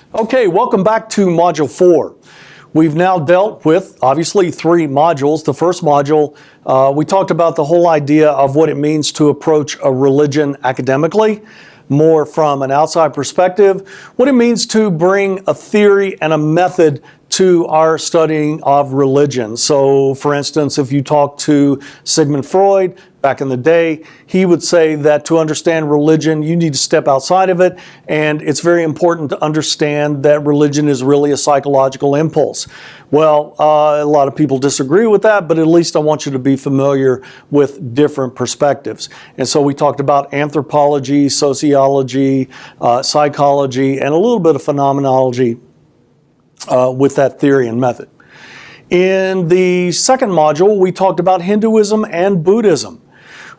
Okay, welcome back to Module 4. We've now dealt with, obviously, 3 modules. The first module, we talked about the whole idea of what it means to approach a religion academically, more from an outside perspective, what it means to bring a theory and a method to our studying of religion. So, for instance, if you talk to Sigmund Freud, back in the day, he would say that to understand religion, you need to step outside of it, and it's very important to understand that religion is really a psychological impulse. Well, a lot of people disagree with that, but at least I want you to be familiar with different perspectives. And so we talked about anthropology, sociology, psychology, and a little bit of phenomenology with that theory and method. In the second module, we talked about Hinduism and Buddhism.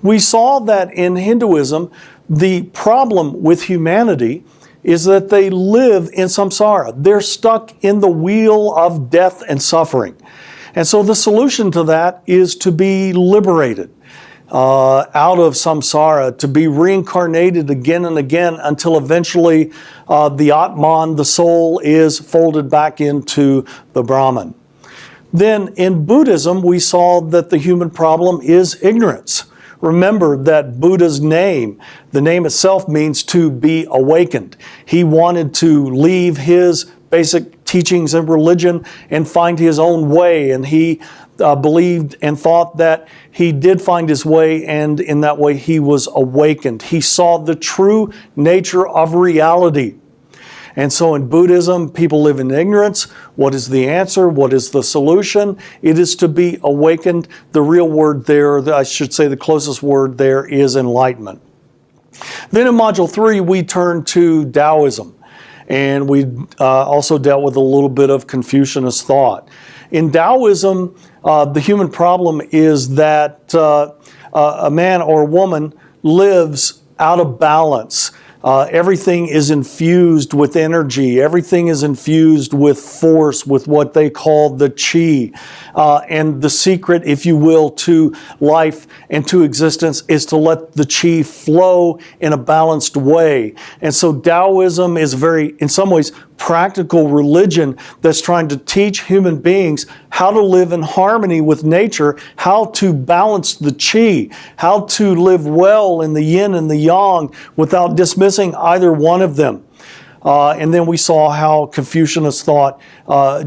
We saw that in Hinduism, the problem with humanity is that they live in samsara. They're stuck in the wheel of death and suffering. And so the solution to that is to be liberated out of samsara, to be reincarnated again and again until eventually the Atman, the soul, is folded back into the Brahman. Then in Buddhism, we saw that the human problem is ignorance. Remember that Buddha's name, the name itself means to be awakened. He wanted to leave his basic teachings and religion and find his own way, and he believed and thought that he did find his way, and in that way he was awakened. He saw the true nature of reality. And so in Buddhism, people live in ignorance. What is the answer? What is the solution? It is to be awakened. The real word there, I should say the closest word there, is enlightenment. Then in Module 3, we turned to Taoism. And we also dealt with a little bit of Confucianist thought. In Taoism, the human problem is that a man or a woman lives out of balance. Everything is infused with energy. Everything is infused with force, with what they call the chi. And the secret, if you will, to life and to existence is to let the chi flow in a balanced way. And so Taoism is very, in some ways, practical religion that's trying to teach human beings how to live in harmony with nature, how to balance the chi, how to live well in the yin and the yang without dismissing either one of them. And then we saw how Confucianist thought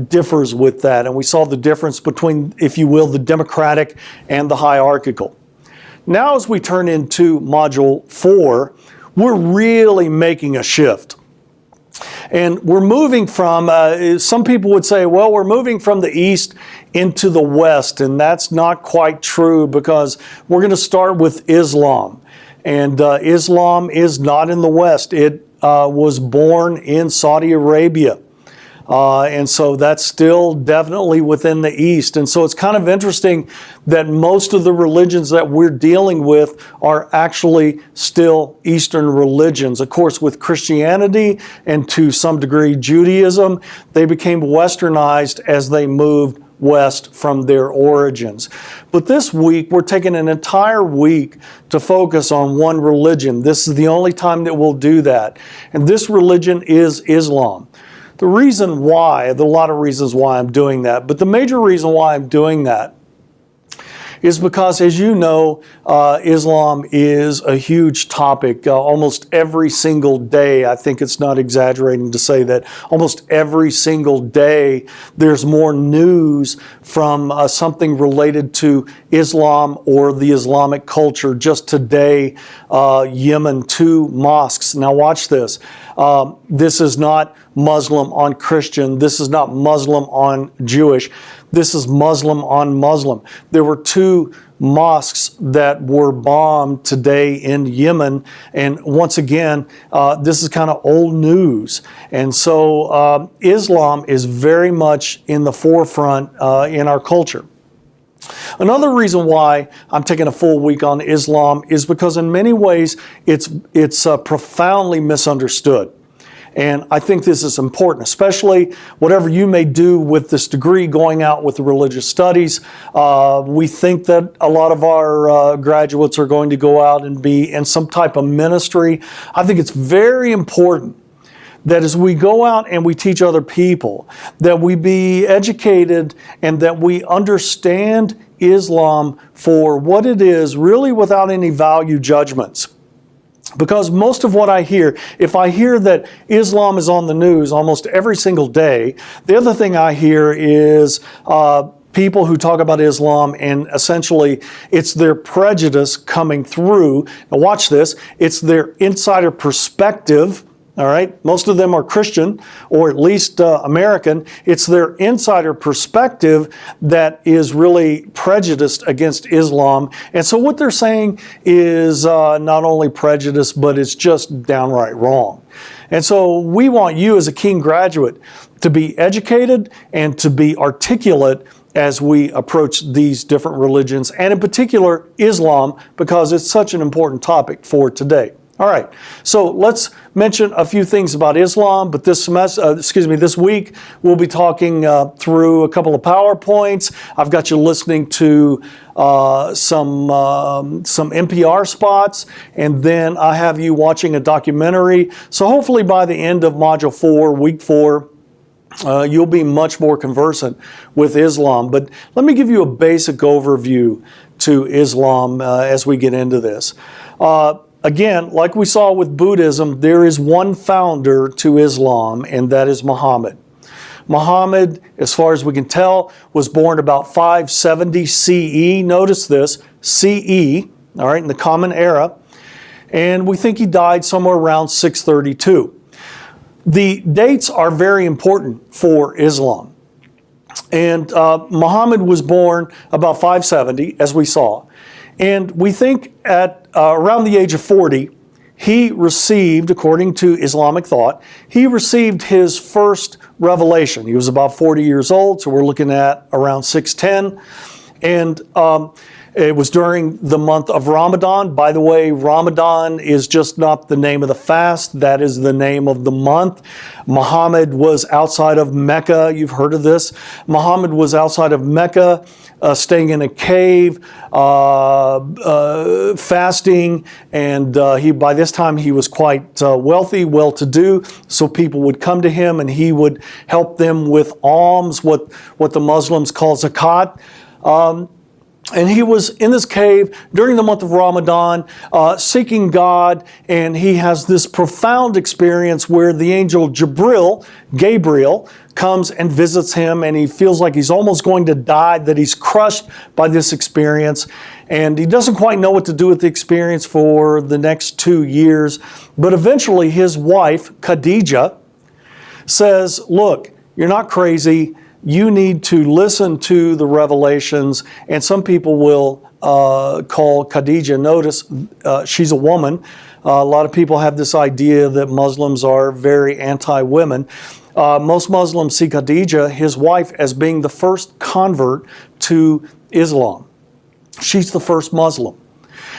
differs with that. And we saw the difference between, if you will, the democratic and the hierarchical. Now as we turn into Module 4, we're really making a shift. And we're moving from, some people would say, well, we're moving from the East into the West, and that's not quite true because we're going to start with Islam. And Islam is not in the West. It was born in Saudi Arabia. And so that's still definitely within the East. And so it's kind of interesting that most of the religions that we're dealing with are actually still Eastern religions. Of course, with Christianity and to some degree Judaism, they became westernized as they moved west from their origins. But this week, we're taking an entire week to focus on one religion. This is the only time that we'll do that. And this religion is Islam. The reason why, there are a lot of reasons why I'm doing that, but the major reason why I'm doing that is because, as you know, Islam is a huge topic. Almost every single day, I think it's not exaggerating to say that almost every single day there's more news from something related to Islam or the Islamic culture. Just today, Yemen, 2 mosques. Now watch this. This is not Muslim on Christian. This is not Muslim on Jewish. This is Muslim on Muslim. There were 2 mosques that were bombed today in Yemen. And once again, this is kind of old news. And so Islam is very much in the forefront in our culture. Another reason why I'm taking a full week on Islam is because in many ways it's profoundly misunderstood. And I think this is important, especially whatever you may do with this degree going out with the religious studies. We think that a lot of our graduates are going to go out and be in some type of ministry. I think it's very important that as we go out and we teach other people, that we be educated and that we understand Islam for what it is, really without any value judgments. Because most of what I hear, if I hear that Islam is on the news almost every single day, the other thing I hear is people who talk about Islam, and essentially it's their prejudice coming through. Now watch this, it's their insider perspective. All right, most of them are Christian, or at least American. It's their insider perspective that is really prejudiced against Islam. And so what they're saying is not only prejudice, but it's just downright wrong. And so we want you as a King graduate to be educated and to be articulate as we approach these different religions, and in particular Islam, because it's such an important topic for today. All right, so let's mention a few things about Islam, but this week we'll be talking through a couple of PowerPoints. I've got you listening to some NPR spots, and then I have you watching a documentary. So hopefully by the end of Module 4, Week 4, you'll be much more conversant with Islam. But let me give you a basic overview to Islam as we get into this. Again, like we saw with Buddhism, there is one founder to Islam, and that is Muhammad. Muhammad, as far as we can tell, was born about 570 CE. Notice this, CE, all right, in the Common Era. And we think he died somewhere around 632. The dates are very important for Islam. And Muhammad was born about 570, as we saw. And we think at around the age of 40, he received, according to Islamic thought, he received his first revelation. He was about 40 years old, so we're looking at around 610. And it was during the month of Ramadan. By the way, Ramadan is just not the name of the fast. That is the name of the month. Muhammad was outside of Mecca. You've heard of this. Muhammad was outside of Mecca, staying in a cave, fasting, and by this time he was quite wealthy, well-to-do, so people would come to him and he would help them with alms, what the Muslims call zakat. And he was in this cave during the month of Ramadan, seeking God, and he has this profound experience where the angel Gabriel, comes and visits him, and he feels like he's almost going to die, that he's crushed by this experience, and he doesn't quite know what to do with the experience for the next 2 years. But eventually his wife, Khadijah, says, look, you're not crazy. You need to listen to the revelations. And some people will call Khadijah, notice she's a woman. A lot of people have this idea that Muslims are very anti-women. Most Muslims see Khadijah, his wife, as being the first convert to Islam. She's the first Muslim.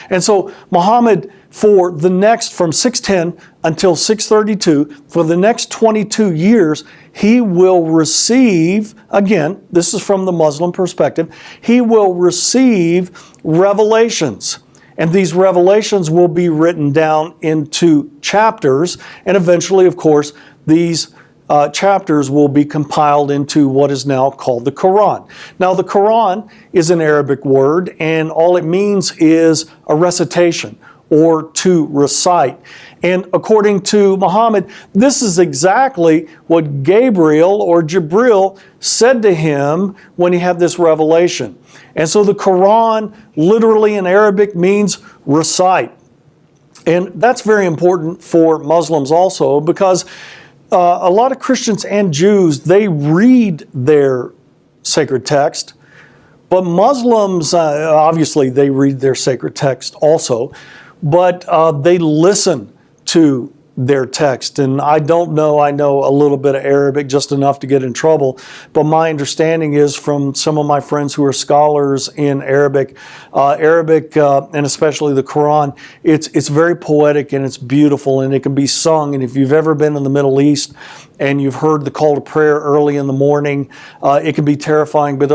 And so Muhammad, from 610 until 632, for the next 22 years, he will receive, again, this is from the Muslim perspective, he will receive revelations. And these revelations will be written down into chapters, and eventually, of course, these chapters will be compiled into what is now called the Quran. Now, the Quran is an Arabic word, and all it means is a recitation, or to recite. And according to Muhammad, this is exactly what Gabriel or Jibril said to him when he had this revelation. And so the Quran, literally in Arabic, means recite. And that's very important for Muslims also, because a lot of Christians and Jews, they read their sacred text, but Muslims, obviously they read their sacred text also, but they listen to their text. And I don't know, I know a little bit of Arabic, just enough to get in trouble, but my understanding is from some of my friends who are scholars in Arabic, and especially the Quran, it's very poetic and it's beautiful and it can be sung. And if you've ever been in the Middle East and you've heard the call to prayer early in the morning, it can be terrifying, but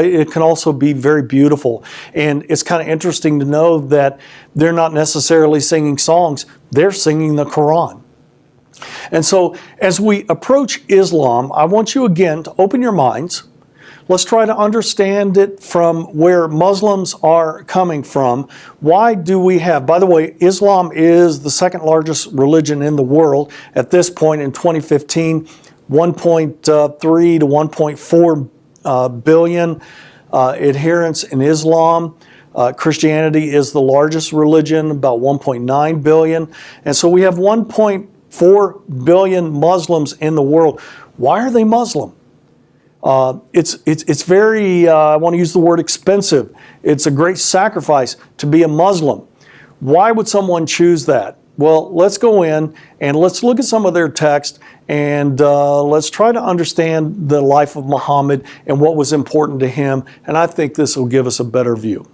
it can also be very beautiful. And it's kind of interesting to know that they're not necessarily singing songs, they're singing the Quran. And so as we approach Islam, I want you again to open your minds. Let's try to understand it from where Muslims are coming from. Why do we have, by the way, Islam is the second largest religion in the world at this point in 2015, 1.3 to 1.4 billion adherents in Islam. Christianity is the largest religion, about 1.9 billion. And so we have 1.4 billion Muslims in the world. Why are they Muslim? It's very, I want to use the word expensive. It's a great sacrifice to be a Muslim. Why would someone choose that? Well, let's go in and let's look at some of their text and let's try to understand the life of Muhammad and what was important to him. And I think this will give us a better view.